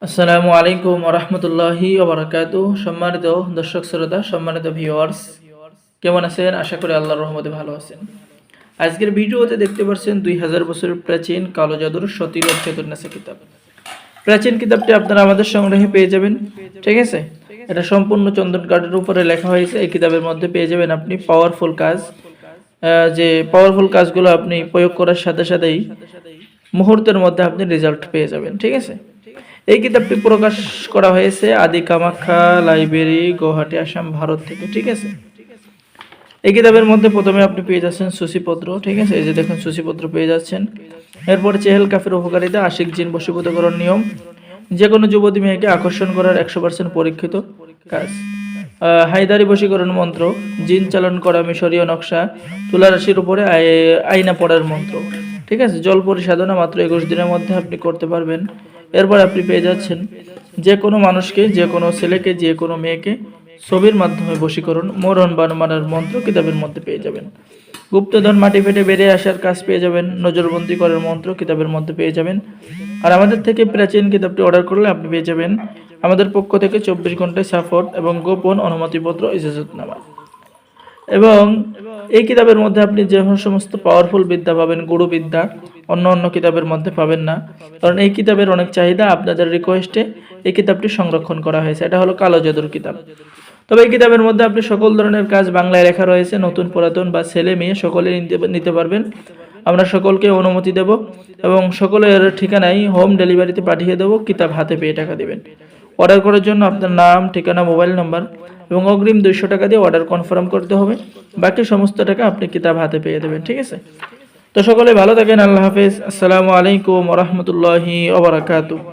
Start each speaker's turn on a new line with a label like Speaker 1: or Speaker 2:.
Speaker 1: আসসালামু আলাইকুম রহমতুল্লাহি ওবরাকাতু। সম্মানিত দর্শক শ্রোতা, সম্মানিত ভিউয়ার্স, কেমন আছেন? আশা করি আল্লাহর রহমতে ভালো আছেন। আজকের ভিডিওতে দেখতে পাচ্ছেন 2000 বছরের প্রাচীন কালো জাদুর সতীলভ চতুর্নাসা কিতাব। প্রাচীন কিতাবটি আপনারা আমাদের সংগ্রহে পেয়ে যাবেন, ঠিক আছে? এটা সম্পূর্ণ চন্দন কাঠের উপরে লেখা হয়েছে। এই কিতাবের মধ্যে পেয়ে যাবেন আপনি পাওয়ারফুল কাজ, যে পাওয়ারফুল কাজগুলো আপনি প্রয়োগ করার সাথে সাথেই মুহূর্তের মধ্যে আপনি রেজাল্ট পেয়ে যাবেন, ঠিক আছে? এই কিতাবটি প্রকাশ করা হয়েছে আদি কামাখ্যা লাইব্রেরি, গুয়াহাটি, আসাম, ভারত থেকে, ঠিক আছে? এই কিতাবের মধ্যে প্রথমে আপনি পেয়ে যাচ্ছেন সূচিপত্র, ঠিক আছে? এই যে দেখুন সূচিপত্র পেয়ে যাচ্ছেন। এরপরে চেহেল কাফের উপকারিতা, আশিক জিন বশীভূতকরণ নিয়ম, যে কোনো যুবতী মেয়েকে আকর্ষণ করার 100% পরীক্ষিত কাজ, হায়দারি বশীকরণ মন্ত্র, জিন চালন করা মিশরীয় নকশা, তুলা রাশির উপরে আয়না পড়ার মন্ত্র, ঠিক আছে? জল পরিসাধনা মাত্র 21 দিনের মধ্যে আপনি করতে পারবেন। এরপর আপনি পেয়ে যাচ্ছেন যে কোনো মানুষকে, যে কোনো ছেলেকে, যে কোনো মেয়েকে ছবির মাধ্যমে বশীকরণ, মরণ বানমানের মন্ত্র কিতাবের মধ্যে পেয়ে যাবেন। গুপ্তধন মাটি ফেটে বেরিয়ে আসার কাজ পেয়ে যাবেন। নজরবন্দি করার মন্ত্র কিতাবের মধ্যে পেয়ে যাবেন। আর আমাদের থেকে প্রাচীন কিতাবটি অর্ডার করলে আপনি পেয়ে যাবেন আমাদের পক্ষ থেকে 24 ঘন্টায় সাপোর্ট এবং গোপন অনুমতিপত্র, ইজাজতনামা। এবং এই কিতাবের মধ্যে আপনি যে সমস্ত পাওয়ারফুল বিদ্যা পাবেন, গুরু বিদ্যা, অন্য অন্য কিতাবের মধ্যে পাবেন না, কারণ এই কিতাবের অনেক চাহিদা। আপনাদের রিকোয়েস্টে এই কিতাবটি সংরক্ষণ করা হয়েছে। এটা হলো কালো জাদুর কিতাব। তবে এই কিতাবের মধ্যে আপনি সকল ধরনের কাজ বাংলায় লেখা রয়েছে। নতুন পুরাতন বা ছেলে মেয়ে সকলেই নিতে পারবেন। আমরা সকলকে অনুমতি দেব এবং সকলের ঠিকানায় হোম ডেলিভারিতে পাঠিয়ে দেবো। কিতাব হাতে পেয়ে টাকা দেবেন। অর্ডার করার জন্য আপনার নাম, ঠিকানা, মোবাইল নাম্বার এবং অগ্রিম 200 টাকা দিয়ে অর্ডার কনফার্ম করতে হবে। বাকি সমস্ত টাকা আপনি কিতাব হাতে পেয়ে দেবেন, ঠিক আছে? তো সকলে ভালো থাকেন। আল্লাহ হাফেজ। আসসালামু আলাইকুম ওয়া রাহমাতুল্লাহি ওয়া বারাকাতুহু।